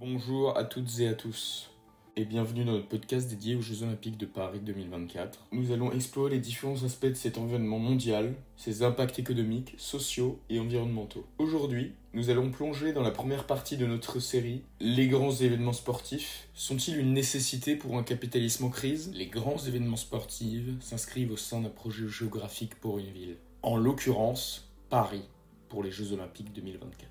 Bonjour à toutes et à tous et bienvenue dans notre podcast dédié aux Jeux Olympiques de Paris 2024. Nous allons explorer les différents aspects de cet environnement mondial, ses impacts économiques, sociaux et environnementaux. Aujourd'hui, nous allons plonger dans la première partie de notre série « Les grands événements sportifs sont-ils une nécessité pour un capitalisme en crise ?» Les grands événements sportifs s'inscrivent au sein d'un projet géographique pour une ville. En l'occurrence, Paris pour les Jeux Olympiques 2024.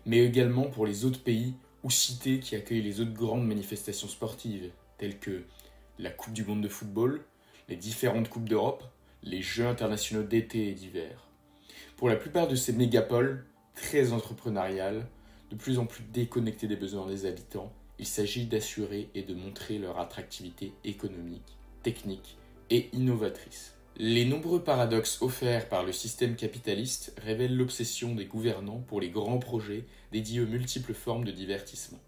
Mais également pour les autres pays ou cités qui accueillent les autres grandes manifestations sportives, telles que la Coupe du Monde de football, les différentes Coupes d'Europe, les Jeux internationaux d'été et d'hiver. Pour la plupart de ces mégapoles, très entrepreneuriales, de plus en plus déconnectées des besoins des habitants, il s'agit d'assurer et de montrer leur attractivité économique, technique et innovatrice. Les nombreux paradoxes offerts par le système capitaliste révèlent l'obsession des gouvernants pour les grands projets dédiés aux multiples formes de divertissement.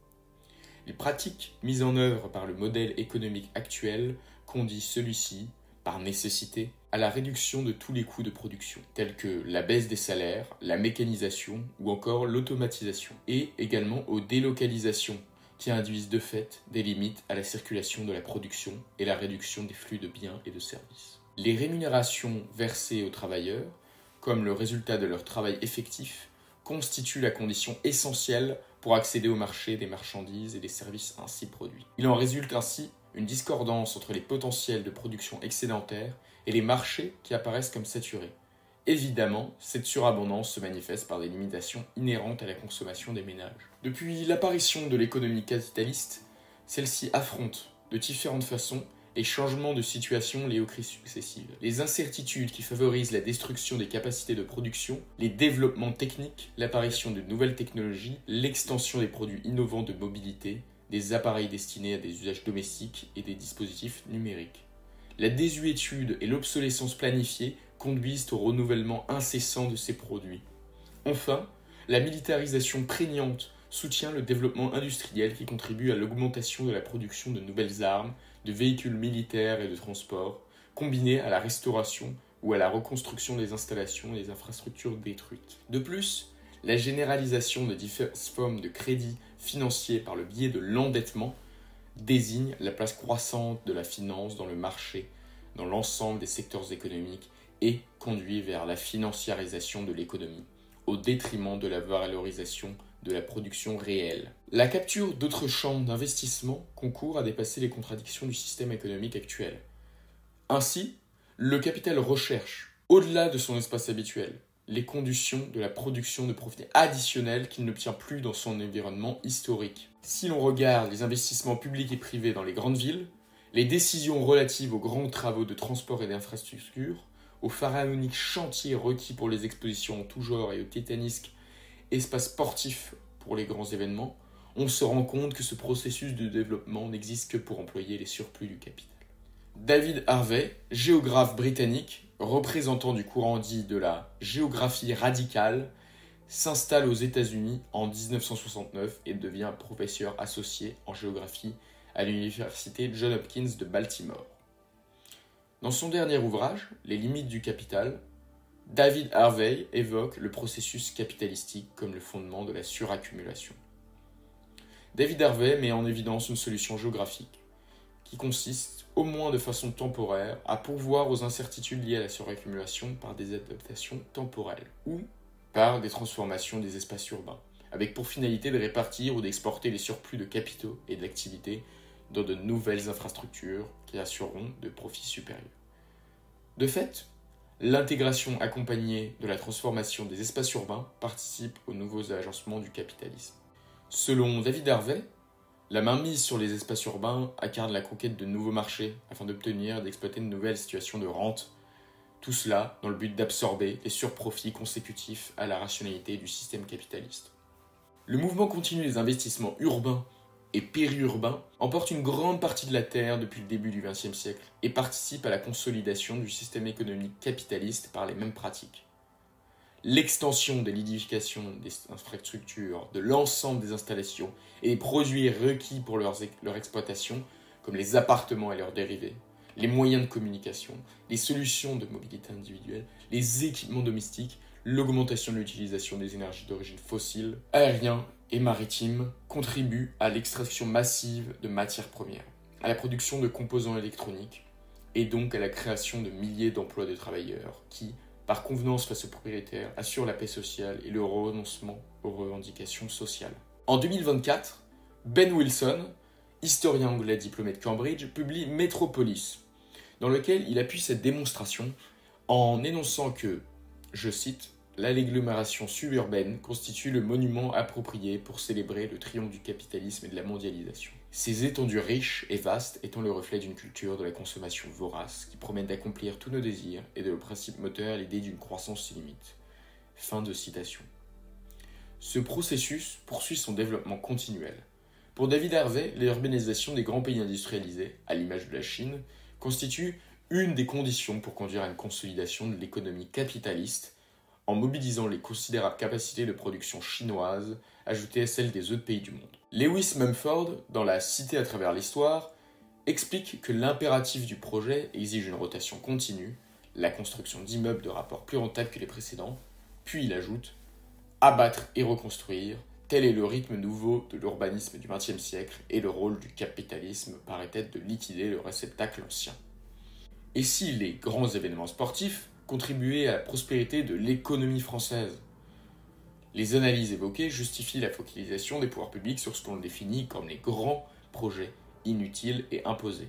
Les pratiques mises en œuvre par le modèle économique actuel conduisent celui-ci, par nécessité, à la réduction de tous les coûts de production, tels que la baisse des salaires, la mécanisation ou encore l'automatisation, et également aux délocalisations qui induisent de fait des limites à la circulation de la production et la réduction des flux de biens et de services. Les rémunérations versées aux travailleurs, comme le résultat de leur travail effectif, constituent la condition essentielle pour accéder au marché des marchandises et des services ainsi produits. Il en résulte ainsi une discordance entre les potentiels de production excédentaires et les marchés qui apparaissent comme saturés. Évidemment, cette surabondance se manifeste par des limitations inhérentes à la consommation des ménages. Depuis l'apparition de l'économie capitaliste, celle-ci affronte, de différentes façons, les changements de situation liés aux crises successives, les incertitudes qui favorisent la destruction des capacités de production, les développements techniques, l'apparition de nouvelles technologies, l'extension des produits innovants de mobilité, des appareils destinés à des usages domestiques et des dispositifs numériques. La désuétude et l'obsolescence planifiée conduisent au renouvellement incessant de ces produits. Enfin, la militarisation prégnante soutient le développement industriel qui contribue à l'augmentation de la production de nouvelles armes, de véhicules militaires et de transport, combinés à la restauration ou à la reconstruction des installations et des infrastructures détruites. De plus, la généralisation de diverses formes de crédits financiers par le biais de l'endettement désigne la place croissante de la finance dans le marché, dans l'ensemble des secteurs économiques et conduit vers la financiarisation de l'économie, au détriment de la valorisation de la production réelle. La capture d'autres champs d'investissement concourt à dépasser les contradictions du système économique actuel. Ainsi, le capital recherche, au-delà de son espace habituel, les conditions de la production de profits additionnels qu'il n'obtient plus dans son environnement historique. Si l'on regarde les investissements publics et privés dans les grandes villes, les décisions relatives aux grands travaux de transport et d'infrastructure, aux pharaoniques chantiers requis pour les expositions en tout genre et aux titanesques espaces sportifs pour les grands événements, on se rend compte que ce processus de développement n'existe que pour employer les surplus du capital. David Harvey, géographe britannique, représentant du courant dit de la géographie radicale, s'installe aux États-Unis en 1969 et devient professeur associé en géographie à l'université Johns Hopkins de Baltimore. Dans son dernier ouvrage, Les limites du capital, David Harvey évoque le processus capitalistique comme le fondement de la suraccumulation. David Harvey met en évidence une solution géographique qui consiste, au moins de façon temporaire, à pourvoir aux incertitudes liées à la suraccumulation par des adaptations temporelles ou par des transformations des espaces urbains, avec pour finalité de répartir ou d'exporter les surplus de capitaux et d'activités dans de nouvelles infrastructures qui assureront de profits supérieurs. De fait, l'intégration accompagnée de la transformation des espaces urbains participe aux nouveaux agencements du capitalisme. Selon David Harvey, la mainmise sur les espaces urbains incarne la conquête de nouveaux marchés afin d'obtenir et d'exploiter de nouvelles situations de rente, tout cela dans le but d'absorber les surprofits consécutifs à la rationalité du système capitaliste. Le mouvement continu des investissements urbains et périurbains emporte une grande partie de la terre depuis le début du XXe siècle et participe à la consolidation du système économique capitaliste par les mêmes pratiques. L'extension de l'édification des infrastructures, de l'ensemble des installations et des produits requis pour leur exploitation, comme les appartements et leurs dérivés, les moyens de communication, les solutions de mobilité individuelle, les équipements domestiques, l'augmentation de l'utilisation des énergies d'origine fossile, aérien et maritimes contribuent à l'extraction massive de matières premières, à la production de composants électroniques et donc à la création de milliers d'emplois de travailleurs qui, par convenance face aux propriétaires, assurent la paix sociale et le renoncement aux revendications sociales. En 2024, Ben Wilson, historien anglais diplômé de Cambridge, publie Metropolis, dans lequel il appuie cette démonstration en énonçant que, je cite, « l'agglomération suburbaine constitue le monument approprié pour célébrer le triomphe du capitalisme et de la mondialisation. Ces étendues riches et vastes étant le reflet d'une culture de la consommation vorace qui promet d'accomplir tous nos désirs et de le principe moteur l'idée d'une croissance sans limite. » Fin de citation. Ce processus poursuit son développement continuel. Pour David Harvey, l'urbanisation des grands pays industrialisés, à l'image de la Chine, constitue une des conditions pour conduire à une consolidation de l'économie capitaliste en mobilisant les considérables capacités de production chinoises ajoutées à celles des autres pays du monde. Lewis Mumford, dans La Cité à travers l'histoire, explique que l'impératif du projet exige une rotation continue, la construction d'immeubles de rapport plus rentables que les précédents, puis il ajoute « abattre et reconstruire ». Tel est le rythme nouveau de l'urbanisme du XXe siècle et le rôle du capitalisme paraît être de liquider le réceptacle ancien. Et si les grands événements sportifs contribuaient à la prospérité de l'économie française? Les analyses évoquées justifient la focalisation des pouvoirs publics sur ce qu'on définit comme les grands projets inutiles et imposés.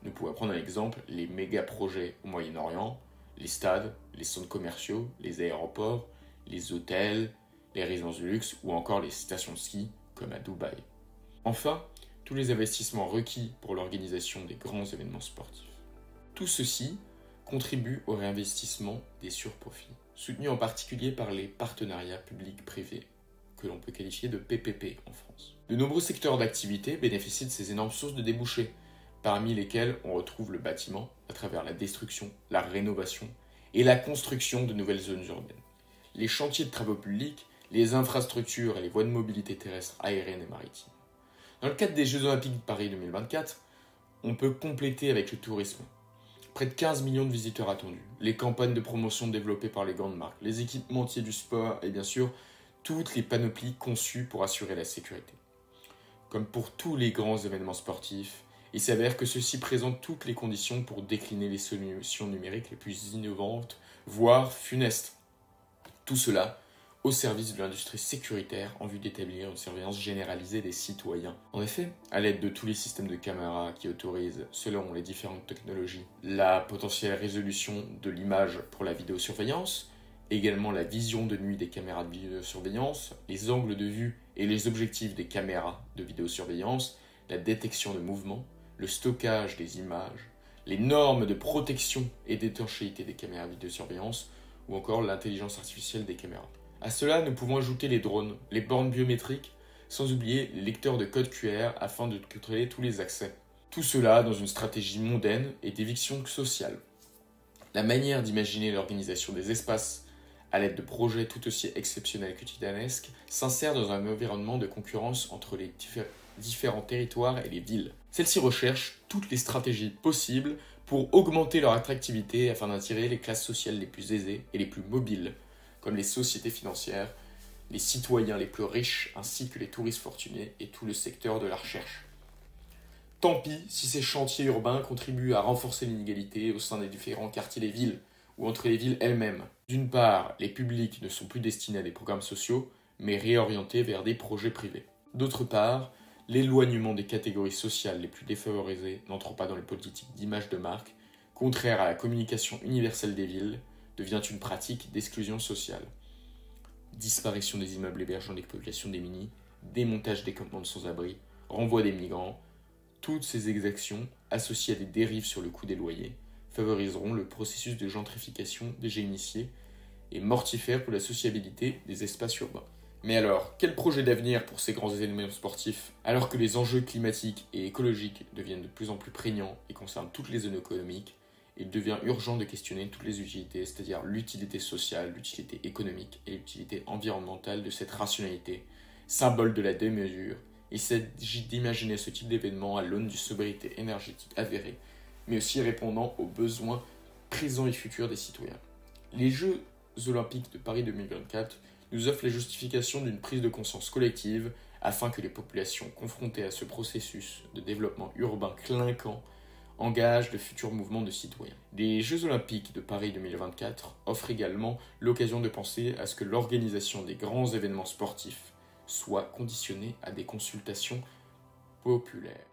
Nous pouvons prendre un exemple, les méga-projets au Moyen-Orient, les stades, les centres commerciaux, les aéroports, les hôtels, les résidences de luxe ou encore les stations de ski comme à Dubaï. Enfin, tous les investissements requis pour l'organisation des grands événements sportifs. Tout ceci contribue au réinvestissement des surprofits, soutenus en particulier par les partenariats publics-privés, que l'on peut qualifier de PPP en France. De nombreux secteurs d'activité bénéficient de ces énormes sources de débouchés, parmi lesquels on retrouve le bâtiment à travers la destruction, la rénovation et la construction de nouvelles zones urbaines. Les chantiers de travaux publics, les infrastructures et les voies de mobilité terrestre, aérienne et maritime. Dans le cadre des Jeux Olympiques de Paris 2024, on peut compléter avec le tourisme. Près de 15 millions de visiteurs attendus, les campagnes de promotion développées par les grandes marques, les équipementiers du sport et bien sûr, toutes les panoplies conçues pour assurer la sécurité. Comme pour tous les grands événements sportifs, il s'avère que ceux-ci présentent toutes les conditions pour décliner les solutions numériques les plus innovantes, voire funestes. Tout cela au service de l'industrie sécuritaire en vue d'établir une surveillance généralisée des citoyens. En effet, à l'aide de tous les systèmes de caméras qui autorisent, selon les différentes technologies, la potentielle résolution de l'image pour la vidéosurveillance, également la vision de nuit des caméras de vidéosurveillance, les angles de vue et les objectifs des caméras de vidéosurveillance, la détection de mouvements, le stockage des images, les normes de protection et d'étanchéité des caméras de vidéosurveillance, ou encore l'intelligence artificielle des caméras. À cela, nous pouvons ajouter les drones, les bornes biométriques, sans oublier les lecteurs de code QR afin de contrôler tous les accès. Tout cela dans une stratégie mondaine et d'éviction sociale. La manière d'imaginer l'organisation des espaces à l'aide de projets tout aussi exceptionnels que titanesques s'insère dans un environnement de concurrence entre les différents territoires et les villes. Celles-ci recherchent toutes les stratégies possibles pour augmenter leur attractivité afin d'attirer les classes sociales les plus aisées et les plus mobiles, comme les sociétés financières, les citoyens les plus riches, ainsi que les touristes fortunés et tout le secteur de la recherche. Tant pis si ces chantiers urbains contribuent à renforcer l'inégalité au sein des différents quartiers des villes ou entre les villes elles-mêmes. D'une part, les publics ne sont plus destinés à des programmes sociaux, mais réorientés vers des projets privés. D'autre part, l'éloignement des catégories sociales les plus défavorisées n'entrant pas dans les politiques d'image de marque, contraire à la communication universelle des villes, devient une pratique d'exclusion sociale. Disparition des immeubles hébergeant des populations démunies, démontage des campements de sans-abri, renvoi des migrants, toutes ces exactions, associées à des dérives sur le coût des loyers, favoriseront le processus de gentrification déjà initié et mortifère pour la sociabilité des espaces urbains. Mais alors, quel projet d'avenir pour ces grands événements sportifs? Alors que les enjeux climatiques et écologiques deviennent de plus en plus prégnants et concernent toutes les zones économiques, il devient urgent de questionner toutes les utilités, c'est-à-dire l'utilité sociale, l'utilité économique et l'utilité environnementale de cette rationalité, symbole de la démesure. Il s'agit d'imaginer ce type d'événement à l'aune d'une sobriété énergétique avérée, mais aussi répondant aux besoins présents et futurs des citoyens. Les Jeux olympiques de Paris 2024 nous offrent les justifications d'une prise de conscience collective afin que les populations confrontées à ce processus de développement urbain clinquant engagent de futurs mouvements de citoyens. Les Jeux olympiques de Paris 2024 offrent également l'occasion de penser à ce que l'organisation des grands événements sportifs soit conditionnée à des consultations populaires.